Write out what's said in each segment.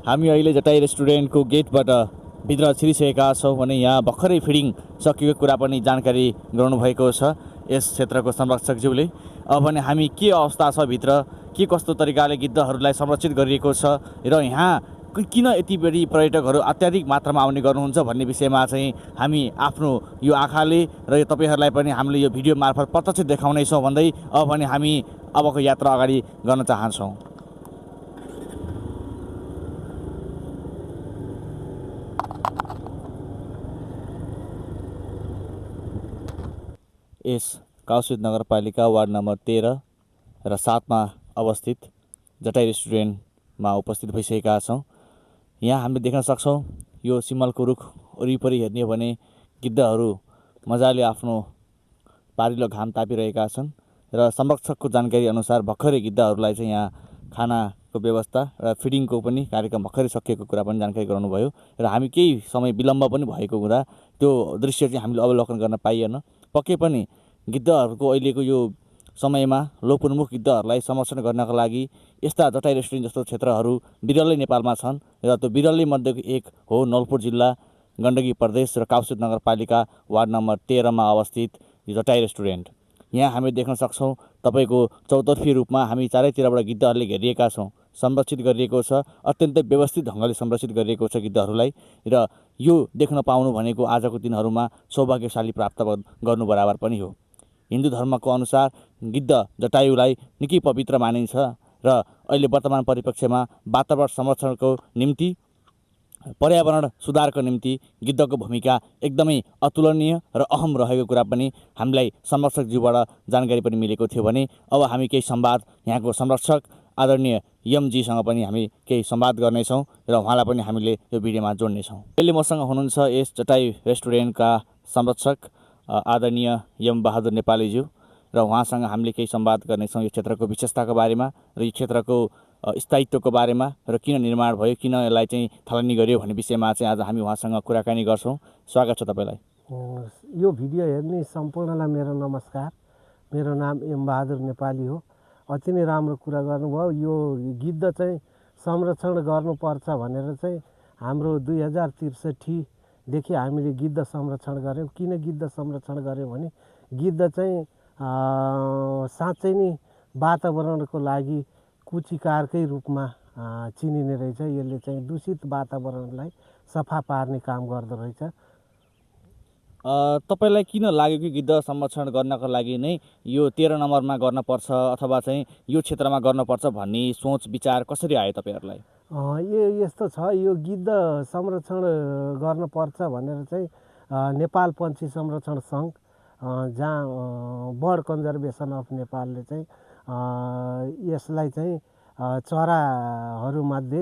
हामी अहिले जटाई रेस्टुरेन्टको गेटबाट भित्र छिरिसकेका छौँ भने यहाँ भर्खरै फिडिङ सकिएको कुरा पनि जानकारी गराउनुभएको छ यस क्षेत्रको संरक्षकज्यूले। अब भने हामी के अवस्था छ भित्र, के कस्तो तरिकाले गिद्धहरूलाई संरक्षित गरिएको छ र यहाँ किन यति बढी पर्यटकहरू अत्याधिक मात्रामा आउने गर्नुहुन्छ भन्ने विषयमा चाहिँ हामी आफ्नो यो आँखाले र यो तपाईँहरूलाई पनि हामीले यो भिडियो मार्फत प्रत्यक्ष देखाउनेछौँ भन्दै अब भने हामी अबको यात्रा अगाडि गर्न चाहन्छौँ। यस काउसित नगरपालिका वार्ड नम्बर 13 र 7 मा अवस्थित जटाई रेस्टुरेन्टमा उपस्थित भइसकेका छौँ। यहाँ हामीले देख्न सक्छौँ यो सिमलको रुख वरिपरि हेर्ने हो भने गिद्धहरू मजाले आफ्नो पारिलो घाम तापिरहेका छन् र संरक्षकको जानकारी अनुसार भर्खरै गिद्धहरूलाई चाहिँ यहाँ खानाको व्यवस्था र फिडिङको पनि कार्यक्रम भर्खरै सकिएको कुरा पनि जानकारी गराउनुभयो र हामी केही समय विलम्ब पनि भएको हुँदा त्यो दृश्य चाहिँ हामीले अवलोकन गर्न पाइएन। पक्कै पनि गिद्धहरूको अहिलेको यो समयमा लोपोन्मुख गिद्धहरूलाई संरक्षण गर्नका लागि यस्ता जटाई रेस्टुरेन्ट जस्तो क्षेत्रहरू विरलै नेपालमा छन् र त्यो विरलै मध्येको एक हो नवलपुर जिल्ला गण्डकी प्रदेश र काउसित नगरपालिका वार्ड नम्बर 13 मा अवस्थित यो जटाई रेस्टुरेन्ट। यहाँ हामी देख्न सक्छौँ तपाईँको चौतर्फी रूपमा हामी चारैतिरबाट गिद्धहरूले घेरिएका छौँ, संरक्षित गरिएको छ, अत्यन्तै व्यवस्थित ढङ्गले संरक्षित गरिएको छ गिद्धहरूलाई र यो देख्न पाउनु भनेको आजको दिनहरूमा सौभाग्यशाली प्राप्त गर्नु बराबर पनि हो। हिन्दू धर्मको अनुसार गिद्ध जटायुलाई निकै पवित्र मानिन्छ र अहिले वर्तमान परिप्रेक्ष्यमा वातावरण संरक्षणको निम्ति पर्यावरण सुधारको निम्ति गिद्धको भूमिका एकदमै अतुलनीय र अहम रहेको कुरा पनि हामीलाई संरक्षकज्यूबाट जानकारी पनि मिलेको थियो भने अब हामी केही संवाद यहाँको संरक्षक आदरणीय यमजीसँग पनि हामी केही संवाद गर्नेछौँ र उहाँलाई पनि हामीले यो भिडियोमा जोड्नेछौँ। अहिले मसँग हुनुहुन्छ यस जटाई रेस्टुरेन्टका संरक्षक आदरणीय यम बहादुर नेपालीज्यू र उहाँसँग हामीले केही संवाद गर्नेछौँ यो क्षेत्रको विशेषताको बारेमा र यो क्षेत्रको स्थायित्वको बारेमा र किन निर्माण भयो, किन यसलाई चाहिँ थलनी गर्यो भन्ने विषयमा चाहिँ आज हामी उहाँसँग कुराकानी गर्छौँ। स्वागत छ तपाईँलाई। यो भिडियो हेर्ने सम्पूर्णलाई मेरो नमस्कार। मेरो नाम यम बहादुर नेपाली हो। अति नै राम्रो कुरा गर्नुभयो। यो गिद्ध चाहिँ संरक्षण गर्नुपर्छ भनेर चाहिँ हाम्रो 2063 देखि हामीले गिद्ध संरक्षण गऱ्यौँ। किन गिद्ध संरक्षण गऱ्यौँ भने गिद्ध चाहिँ साँच्चै नै वातावरणको लागि कुचिकारकै रूपमा चिनिने रहेछ। यसले चाहिँ दूषित वातावरणलाई सफा पार्ने काम गर्दो रहेछ। तपाईँलाई किन लाग्यो कि गिद्ध संरक्षण गर्नको लागि नै यो 13 नम्बरमा गर्नुपर्छ अथवा चाहिँ यो क्षेत्रमा गर्नुपर्छ भन्ने सोच विचार कसरी आयो तपाईँहरूलाई? यस्तो छ, यो गिद्ध संरक्षण गर्नुपर्छ भनेर चाहिँ नेपाल पन्छी संरक्षण सङ्घ जहाँ बर्ड कन्जर्भेसन अफ नेपालले चाहिँ यसलाई चाहिँ चराहरूमध्ये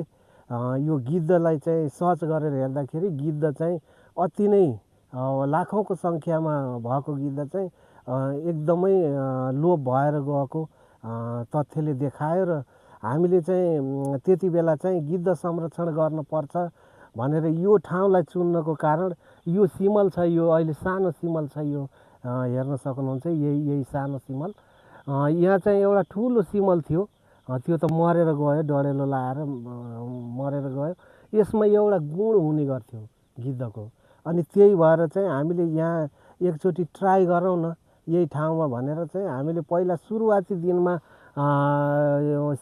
यो गिद्धलाई चाहिँ सर्च गरेर हेर्दाखेरि गिद्ध चाहिँ अति नै लाखौँको सङ्ख्यामा भएको गिद्ध चाहिँ एकदमै लोप भएर गएको तथ्यले देखायो र हामीले चाहिँ त्यति बेला चाहिँ गिद्ध संरक्षण गर्नुपर्छ भनेर यो ठाउँलाई चुन्नको कारण यो सिमल छ, यो अहिले सानो सिमल छ, यो हेर्न सक्नुहुन्छ यही सानो सिमल। यहाँ चाहिँ एउटा ठुलो सिमल थियो, त्यो त मरेर गयो, डढेलो लाएर मरेर गयो। यसमा एउटा गुण हुने गर्थ्यो गिद्धको, अनि त्यही भएर चाहिँ हामीले यहाँ एकचोटि ट्राई गरौँ न यही ठाउँमा भनेर चाहिँ हामीले पहिला सुरुवाती दिनमा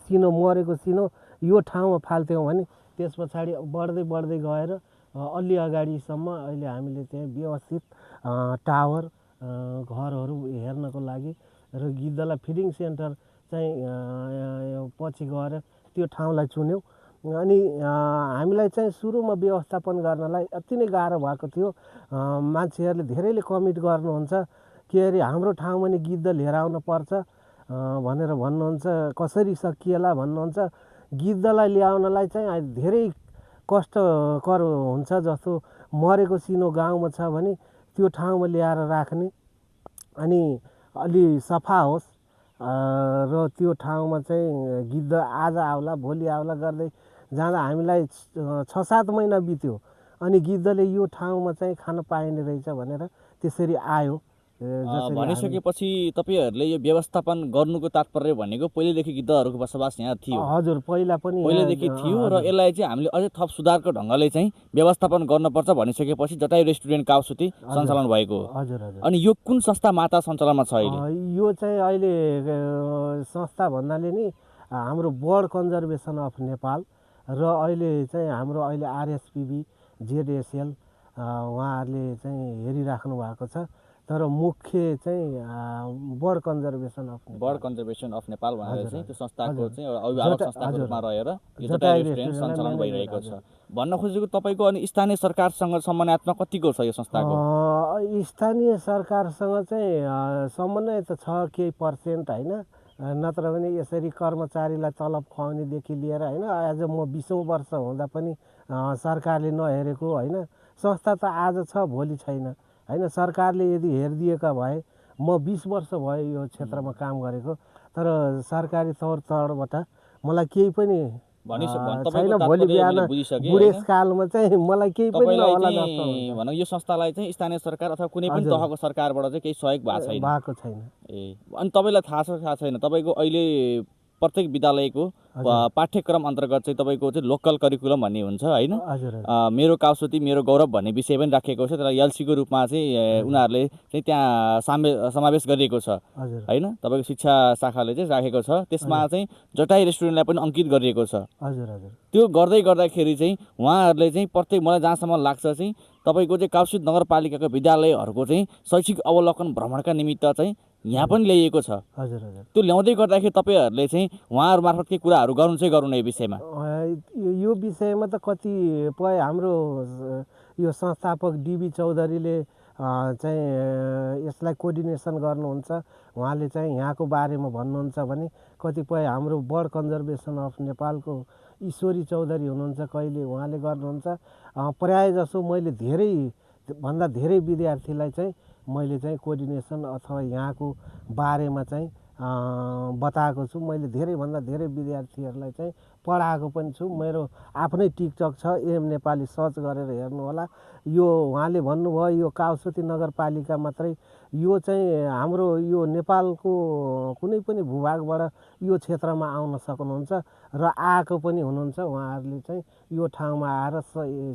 सिनो मरेको सिनो यो ठाउँमा फाल्थ्यौँ भने त्यस पछाडि बढ्दै गएर अलि अगाडिसम्म अहिले हामीले त्यहाँ व्यवस्थित टावर घरहरू हेर्नको लागि र गिद्धलाई फिडिङ सेन्टर चाहिँ पछि गएर त्यो ठाउँलाई चुन्यौँ। अनि हामीलाई चाहिँ सुरुमा व्यवस्थापन गर्नलाई अति नै गाह्रो भएको थियो। मान्छेहरूले धेरैले कमिट गर्नुहुन्छ के अरे हाम्रो ठाउँमा नि गिद्ध लिएर आउनुपर्छ भनेर भन्नुहुन्छ, कसरी सकिएला भन्नुहुन्छ। गिद्धलाई ल्याउनलाई चाहिँ धेरै कष्टकर हुन्छ। जस्तो मरेको सिनो गाउँमा छ भने त्यो ठाउँमा ल्याएर राख्ने, अनि अलि सफा होस् र त्यो ठाउँमा चाहिँ गिद्ध आज आउला भोलि आउला गर्दै जाँदा हामीलाई 6-7 महिना बित्यो। अनि गिद्धले यो ठाउँमा चाहिँ खान पाइने रहेछ भनेर त्यसरी आयो जसरी हामी भनिसकेपछि तपाईँहरूले यो व्यवस्थापन गर्नुको तात्पर्य भनेको पहिलेदेखि गिद्धहरूको बसोबास यहाँ थियो, हजुर पहिला पनि पहिलेदेखि थियो र यसलाई चाहिँ हामीले अझै थप सुधारको ढङ्गले चाहिँ व्यवस्थापन गर्नुपर्छ भनिसकेपछि जटायु रेस्टुरेन्ट काउसुती सञ्चालन भएको हो। हजुर हजुर अनि यो कुन संस्था माता सञ्चालनमा छ अहिले? यो चाहिँ अहिले संस्था भन्नाले नि हाम्रो बर्ड कन्जर्भेसन अफ नेपाल र अहिले चाहिँ हाम्रो अहिले आरएसपिबी जेडएसएल उहाँहरूले चाहिँ हेरिराख्नु भएको छ। तर मुख्य चाहिँ बर्ड कन्जर्भेसन अफ नेपाल भनेर चाहिँ त्यो संस्थाको चाहिँ एउटा अभिभावक संस्थाको रूपमा रहेर यो जटायु रेस्टुरेन्ट सञ्चालन भइरहेको छ। भन्न खोजेको तपाईँको अनि स्थानीय सरकारसँग समन्वयात्मक कतिको छ यो संस्थाको? स्थानीय सरकारसँग चाहिँ समन्वय त छ केही पर्सेन्ट होइन, नत्र भने यसरी कर्मचारीलाई तलब खुवाउनेदेखि लिएर होइन आज म 20औं वर्ष हुँदा पनि सरकारले नहेरेको होइन संस्था त आज छ भोलि छैन होइन। सरकारले यदि हेरिदिएका भए म 20 वर्ष भयो यो क्षेत्रमा काम गरेको, तर सरकारी तौर तर्फबाट मलाई केही पनि छैन। भोलि बिहान बुढेसकालमा चाहिँ मलाई केही पनि नहोला जस्तो भनौँ यो संस्थालाई चाहिँ स्थानीय सरकार अथवा कुनै पनि तहको सरकारबाट चाहिँ केही सहयोग भएको छैन। ए अनि तपाईँलाई थाहा छ थाहा छैन? तपाईँको अहिले प्रत्येक विद्यालयको पाठ्यक्रम अन्तर्गत चाहिँ तपाईँको चाहिँ लोकल करिकुलम भन्ने हुन्छ होइन? मेरो काउसुती मेरो गौरव भन्ने विषय पनि राखिएको छ, तर एलसीको रूपमा चाहिँ उनीहरूले चाहिँ त्यहाँ समावेश गरिएको छ होइन? तपाईँको शिक्षा शाखाले चाहिँ राखेको छ, त्यसमा चाहिँ जटायु रेस्टुरेन्टलाई पनि अङ्कित गरिएको छ। त्यो गर्दै गर्दाखेरि चाहिँ उहाँहरूले चाहिँ प्रत्येक मलाई जहाँसम्म लाग्छ चाहिँ तपाईँको चाहिँ काउसुती नगरपालिकाको विद्यालयहरूको चाहिँ शैक्षिक अवलोकन भ्रमणका निमित्त चाहिँ यहाँ पनि ल्याइएको छ। त्यो ल्याउँदै गर्दाखेरि तपाईँहरूले चाहिँ उहाँहरू मार्फत केही कुराहरू गर्नु चाहिँ गर्नु यो विषयमा? यो विषयमा त कतिपय हाम्रो यो संस्थापक डिबी चौधरीले चाहिँ यसलाई कोअर्डिनेसन गर्नुहुन्छ। उहाँले चाहिँ यहाँको बारेमा भन्नुहुन्छ भने कतिपय हाम्रो बर्ड कन्जर्भेसन अफ नेपालको ईश्वरी चौधरी हुनुहुन्छ, कहिले उहाँले गर्नुहुन्छ। प्रायः जसो मैले भन्दा धेरै विद्यार्थीलाई चाहिँ मैले चाहिँ कोअर्डिनेसन अथवा यहाँको बारेमा चाहिँ बताएको छु। मैले धेरैभन्दा धेरै विद्यार्थीहरूलाई चाहिँ पढाएको पनि छु। मेरो आफ्नै टिकटक छ, एम नेपाली सर्च गरेर हेर्नु होला। यो उहाँले भन्नुभयो यो काउसुती नगरपालिका मात्रै, यो चाहिँ हाम्रो यो नेपालको कुनै पनि भूभागबाट यो क्षेत्रमा आउन सक्नुहुन्छ र आएको पनि हुनुहुन्छ। उहाँहरूले चाहिँ यो ठाउँमा आएर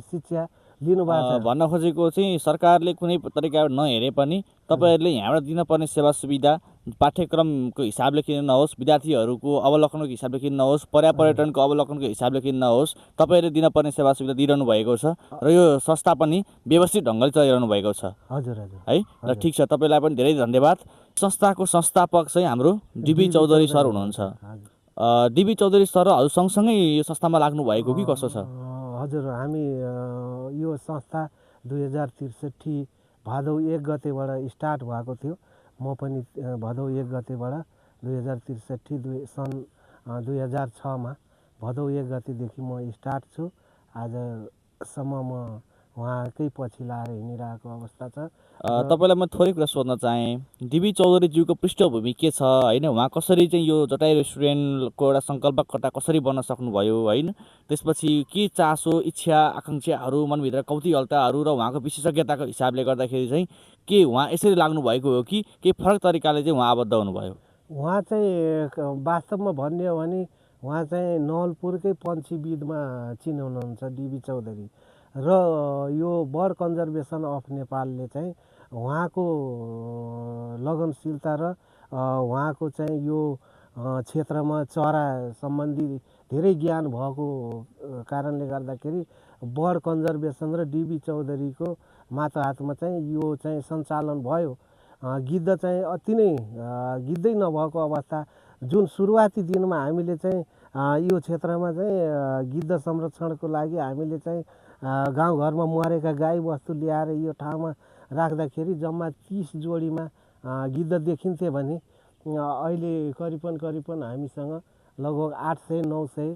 शिक्षा लिनुभएको छ। भन्न खोजेको चाहिँ सरकारले कुनै तरिकाबाट नहेरे पनि तपाईँहरूले यहाँबाट दिनपर्ने सेवा सुविधा पाठ्यक्रमको हिसाबले किन नहोस्, विद्यार्थीहरूको अवलोकनको हिसाबले किन नहोस्, पर्यटनको अवलोकनको हिसाबले किन नहोस्, तपाईँहरूले दिनपर्ने सेवा सुविधा दिइरहनु भएको छ र यो संस्था पनि व्यवस्थित ढङ्गले चलाइरहनु भएको छ। हजुर है र ठिक छ, तपाईँलाई पनि धेरै धन्यवाद। संस्थाको संस्थापक चाहिँ हाम्रो डिबी चौधरी सर हुनुहुन्छ। डिबी चौधरी सर हजुर सँगसँगै यो संस्थामा लाग्नु भएको कि कसो छ? हजुर हामी यो संस्था 2063 भदौ 1 गतेबाट स्टार्ट भएको थियो। म पनि भदौ 1 गतेबाट 2063 सन् 2006मा भदौ 1 गतेदेखि म स्टार्ट छु। आजसम्म म उहाँकै पछि लाएर हिँडिरहेको अवस्था छ। तपाईँलाई म थोरै कुरा सोध्न चाहेँ। डिबी चौधरीज्यूको पृष्ठभूमि के छ होइन? उहाँ कसरी चाहिँ यो जटायु रेस्टुरेन्टको एउटा सङ्कल्पकर्ता कसरी बन्न सक्नुभयो होइन? त्यसपछि के चासो इच्छा आकाङ्क्षाहरू मनभित्र कौतूहलताहरू र उहाँको विशेषज्ञताको हिसाबले गर्दाखेरि चाहिँ के उहाँ यसरी लाग्नु भएको हो कि केही फरक तरिकाले चाहिँ उहाँ आबद्ध हुनुभयो? उहाँ चाहिँ वास्तवमा भन्ने हो भने उहाँ चाहिँ नवलपुरकै पन्छीविदमा चिनाउनुहुन्छ डिबी चौधरी र यो बर्ड कन्जर्भेसन अफ नेपालले चाहिँ उहाँको लगनशीलता र उहाँको चाहिँ यो क्षेत्रमा चरा सम्बन्धी धेरै ज्ञान भएको कारणले गर्दाखेरि बर्ड कन्जर्भेसन र डिबी चौधरीको मातहतमा चाहिँ यो चाहिँ सञ्चालन भयो। गिद्ध चाहिँ अति नै गिद्दै नभएको अवस्था जुन सुरुवाती दिनमा हामीले चाहिँ यो क्षेत्रमा चाहिँ गिद्ध संरक्षणको लागि हामीले चाहिँ गाउँघरमा मरेका गाई बस्तु ल्याएर यो ठाउँमा राख्दाखेरि जम्मा 30 जोडीमा गिद्ध देखिन्थे भने अहिले करिबन हामीसँग लगभग 800-900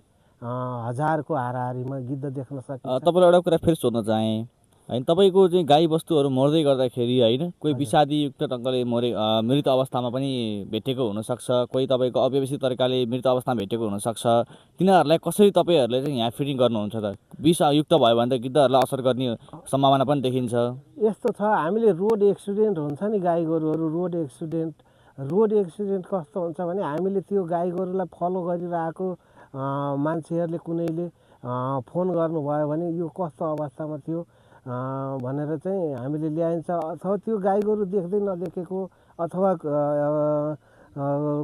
हजारको हाराहारीमा गिद्ध देख्न सकिन्छ। तपाईँलाई एउटा कुरा फेरि सोध्न चाहेँ। होइन तपाईँको चाहिँ गाईबस्तुहरू मर्दै गर्दाखेरि होइन कोही विषादीयुक्त ढङ्गले मृत अवस्थामा पनि भेटेको हुनसक्छ, कोही तपाईँको अव्यवस्थित तरिकाले मृत अवस्थामा भेटेको हुनसक्छ। तिनीहरूलाई कसरी तपाईँहरूले चाहिँ यहाँ फिडिङ गर्नुहुन्छ त? विषयुक्त भयो भने त गिद्धहरूलाई असर गर्ने सम्भावना पनि देखिन्छ। यस्तो छ, हामीले रोड एक्सिडेन्ट हुन्छ नि, गाई गोरुहरू रोड एक्सिडेन्ट कस्तो हुन्छ भने हामीले त्यो गाई गोरुलाई फलो गरिरहेको मान्छेहरूले कुनैले फोन गर्नुभयो भने यो कस्तो अवस्थामा थियो भनेर चाहिँ हामीले ल्याइन्छ। अथवा त्यो गाई गोरु देख्दै नदेखेको अथवा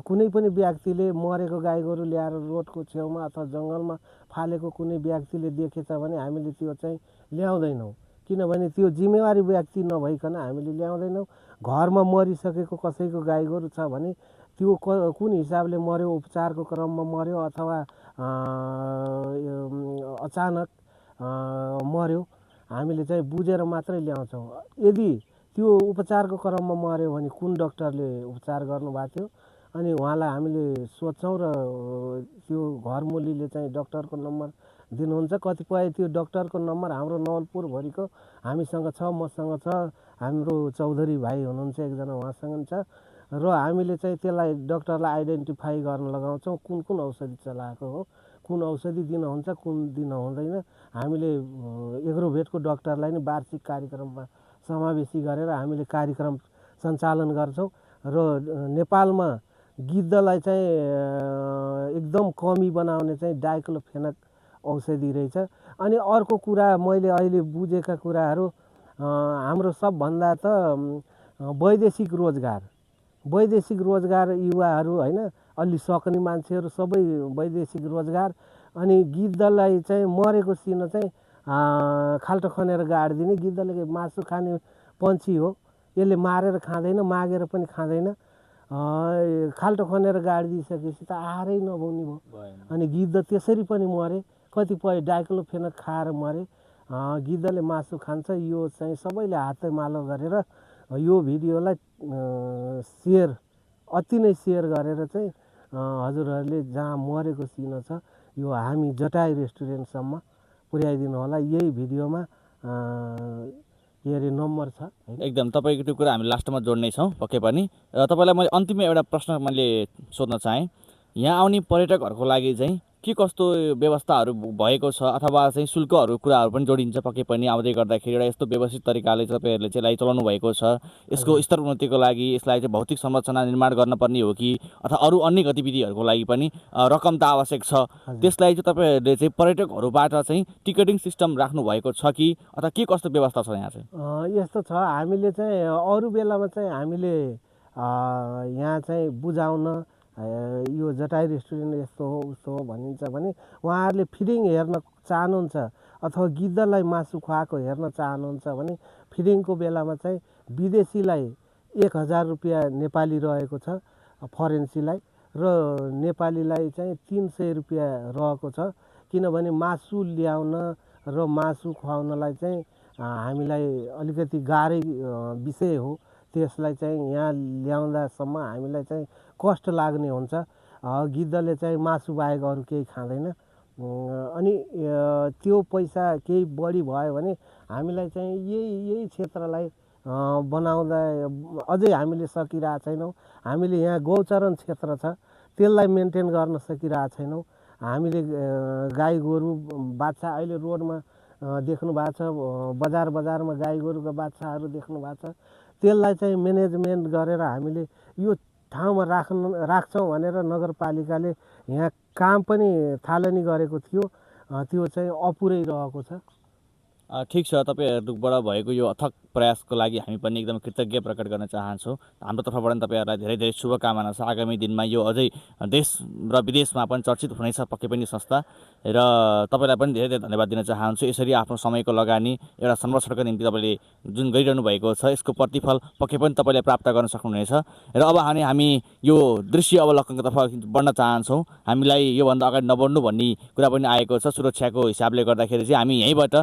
कुनै पनि व्यक्तिले मरेको गाई गोरु ल्याएर रोडको छेउमा अथवा जङ्गलमा फालेको कुनै व्यक्तिले देखेछ भने हामीले त्यो चाहिँ ल्याउँदैनौँ, किनभने त्यो जिम्मेवारी व्यक्ति नभइकन हामीले ल्याउँदैनौँ। घरमा मरिसकेको कसैको गाई गोरु छ भने त्यो कुन हिसाबले मर्यो, उपचारको क्रममा मर्यो अथवा अचानक मर्यो, हामीले चाहिँ बुझेर मात्रै ल्याउँछौँ। यदि त्यो उपचारको क्रममा मर्यो भने कुन डक्टरले उपचार गर्नुभएको थियो अनि उहाँलाई हामीले सोध्छौँ र त्यो घरमुलीले चाहिँ डक्टरको नम्बर दिनुहुन्छ। कतिपय त्यो डक्टरको नम्बर हाम्रो नवलपुरभरिको हामीसँग छ, मसँग छ, हाम्रो चौधरी भाइ हुनुहुन्छ एकजना, उहाँसँग छ। र हामीले चाहिँ त्यसलाई डक्टरलाई आइडेन्टिफाई गर्न लगाउँछौँ कुन कुन औषधि चलाएको हो, कुन औषधि दिनुहुन्छ, कुन दिन हुँदैन। हामीले एग्रोभेटको डक्टरलाई नै वार्षिक कार्यक्रममा समावेशी गरेर हामीले कार्यक्रम सञ्चालन गर्छौँ। र नेपालमा गिद्धलाई चाहिँ एकदम कमी बनाउने चाहिँ डाइक्लोफेनक औषधि रहेछ। अनि अर्को कुरा मैले अहिले बुझेका कुराहरू, हाम्रो सबभन्दा त वैदेशिक रोजगार युवाहरू होइन, अलि सक्ने मान्छेहरू सबै वैदेशिक रोजगार। अनि गिद्धलाई चाहिँ मरेको सिनो चाहिँ खाल्टो खनेर गाडिदिने। गिद्धले मासु खाने पन्छी हो, यसले मारेर खाँदैन, मागेर पनि खाँदैन। खाल्टो खनेर गाडिदिइसकेपछि त आहारै नहुने भयो। अनि गिद्ध त्यसरी पनि मरे, कतिपय डाइक्लोफेनक खाएर मरे। गिद्धले मासु खान्छ। यो चाहिँ सबैले हातैमालो गरेर यो भिडियोलाई अति नै सेयर गरेर चाहिँ हजुरहरूले जहाँ मरेको सिनो छ यो हामी जटाई रेस्टुरेन्टसम्म पुर्याइदिनु होला। यही भिडियोमा के अरे नम्बर छ। एकदम तपाईँको त्यो कुरा हामी लास्टमा जोड्ने छौँ पक्कै पनि। र तपाईँलाई मैले अन्तिममा एउटा प्रश्न मैले सोध्न चाहेँ, यहाँ आउने पर्यटकहरूको लागि चाहिँ के कस्तो व्यवस्थाहरू भएको छ अथवा चाहिँ शुल्कहरू कुराहरू पनि जोडिन्छ पक्कै पनि आउँदै गर्दाखेरि? एउटा यस्तो व्यवस्थित तरिकाले तपाईँहरूले चाहिँ यसलाई चलाउनु भएको छ, यसको स्तर उन्नतिको लागि यसलाई चाहिँ भौतिक संरचना निर्माण गर्नुपर्ने हो कि अथवा अरू अन्य गतिविधिहरूको लागि पनि रकम त आवश्यक छ, त्यसलाई चाहिँ तपाईँहरूले चाहिँ पर्यटकहरूबाट चाहिँ टिकटिङ सिस्टम राख्नुभएको छ कि अथवा के कस्तो व्यवस्था छ यहाँ चाहिँ? यस्तो छ, हामीले चाहिँ अरू बेलामा चाहिँ हामीले यहाँ चाहिँ बुझाउन यो जटाई रेस्टुरेन्ट यस्तो हो उस्तो हो भनिन्छ भने उहाँहरूले फिडिङ हेर्न चाहनुहुन्छ अथवा गिद्धलाई मासु खुवाएको हेर्न चाहनुहुन्छ भने फिडिङको बेलामा चाहिँ विदेशीलाई 1000 रुपियाँ नेपाली रहेको छ फरेन्सीलाई, र नेपालीलाई चाहिँ 300 रुपियाँ रहेको छ। किनभने मासु ल्याउन र मासु खुवाउनलाई चाहिँ हामीलाई अलिकति गाह्रै विषय हो। त्यसलाई चाहिँ यहाँ ल्याउँदासम्म हामीलाई चाहिँ कष्ट लाग्ने हुन्छ। गिद्धले चाहिँ मासु बाहेक अरू केही खाँदैन। अनि त्यो पैसा केही बढी भयो भने हामीलाई चाहिँ यही क्षेत्रलाई बनाउँदा अझै हामीले सकिरहेको छैनौँ। हामीले यहाँ गौचरण क्षेत्र छ, त्यसलाई मेन्टेन गर्न सकिरहेको छैनौँ। हामीले गाई गोरु बाछा अहिले रोडमा देख्नु भएको छ, बजारमा गाई गोरुको बाछाहरू देख्नु भएको छ। त्यसलाई चाहिँ म्यानेजमेन्ट गरेर हामीले यो ठाउँमा राख्छौँ भनेर नगरपालिकाले यहाँ काम पनि थालनी गरेको थियो, त्यो चाहिँ अपुरै रहेको छ। ठिक छ, तपाईँहरूबाट भएको यो अथक प्रयासको लागि हामी पनि एकदम कृतज्ञ प्रकट गर्न चाहन्छौँ। हाम्रो तर्फबाट पनि तपाईँहरूलाई धेरै धेरै शुभकामना छ। आगामी दिनमा यो अझै देश र विदेशमा पनि चर्चित हुनेछ पक्कै पनि संस्था, र तपाईँलाई पनि धेरै धेरै धन्यवाद दिन चाहन्छु। यसरी आफ्नो समयको लगानी एउटा संरक्षणको निम्ति तपाईँले जुन गरिरहनु भएको छ यसको प्रतिफल पक्कै पनि तपाईँले प्राप्त गर्न सक्नुहुनेछ। र अब हामी यो दृश्य अवलोकनतर्फ बढ्न चाहन्छौँ। हामीलाई योभन्दा अगाडि नबढ्नु भन्ने कुरा पनि आएको छ। सुरक्षाको हिसाबले गर्दाखेरि चाहिँ हामी यहीँबाट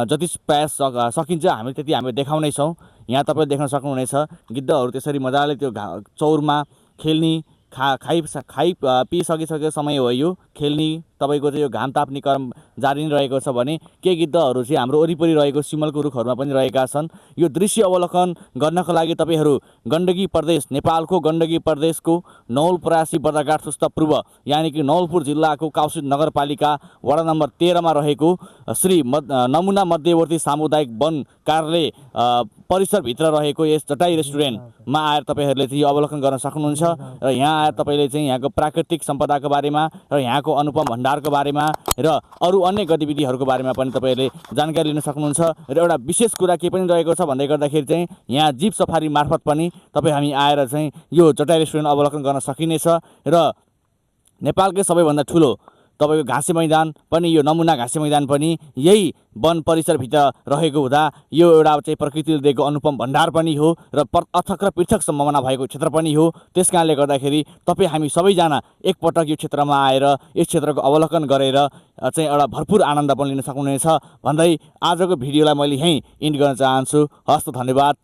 जति प्रयास सकिन्छ हामी त्यति हामी देखाउनेछौँ। यहाँ तपाईँले देख्न सक्नुहुनेछ गिद्धहरू त्यसरी मजाले त्यो चौरमा खेल्ने, खाइ पिइसकिसकेको समय हो यो, खेल्ने तपाईँको चाहिँ यो घाम ताप्ने क्रम जारी नै रहेको छ भने केही गिद्धहरू चाहिँ हाम्रो वरिपरि रहेको सिमलको रुखहरूमा पनि रहेका छन्। यो दृश्य अवलोकन गर्नको लागि तपाईँहरू गण्डकी प्रदेश, नेपालको गण्डकी प्रदेशको नवलपरासी बर्दाघाट सुस्त पूर्व यानि कि नवलपुर जिल्लाको काउसित नगरपालिका वडा नम्बर 13 मा रहेको श्री नमुना मध्यवर्ती सामुदायिक वन कार्यालय परिसरभित्र रहेको यस चटाई रेस्टुरेन्टमा आएर तपाईँहरूले चाहिँ यो अवलोकन गर्न सक्नुहुन्छ। र यहाँ आएर तपाईँले चाहिँ यहाँको प्राकृतिक सम्पदाको बारेमा र यहाँको अनुपम भण्डारको बारेमा र अरू अन्य गतिविधिहरूको बारेमा पनि तपाईँहरूले जानकारी लिन सक्नुहुन्छ। र एउटा विशेष कुरा के पनि रहेको छ भन्दै गर्दाखेरि चाहिँ यहाँ जीप सफारी मार्फत पनि तपाईँ हामी आएर चाहिँ यो चटाई रेस्टुरेन्ट अवलोकन गर्न सकिनेछ। र नेपालकै सबैभन्दा ठुलो तपाईँको घाँसे मैदान पनि, यो नमुना घाँसे मैदान पनि यही वन परिसरभित्र रहेको हुँदा यो एउटा चाहिँ प्रकृतिले दिएको अनुपम भण्डार पनि हो र अथक र पृथक सम्भावना भएको क्षेत्र पनि हो। त्यस कारणले गर्दाखेरि तपाईँ हामी सबैजना एकपटक यो क्षेत्रमा आएर यस क्षेत्रको अवलोकन गरेर चाहिँ एउटा भरपुर आनन्द पनि लिन सक्नुहुनेछ भन्दै आजको भिडियोलाई मैले यहीँ इन्ड गर्न चाहन्छु। हस्त, धन्यवाद।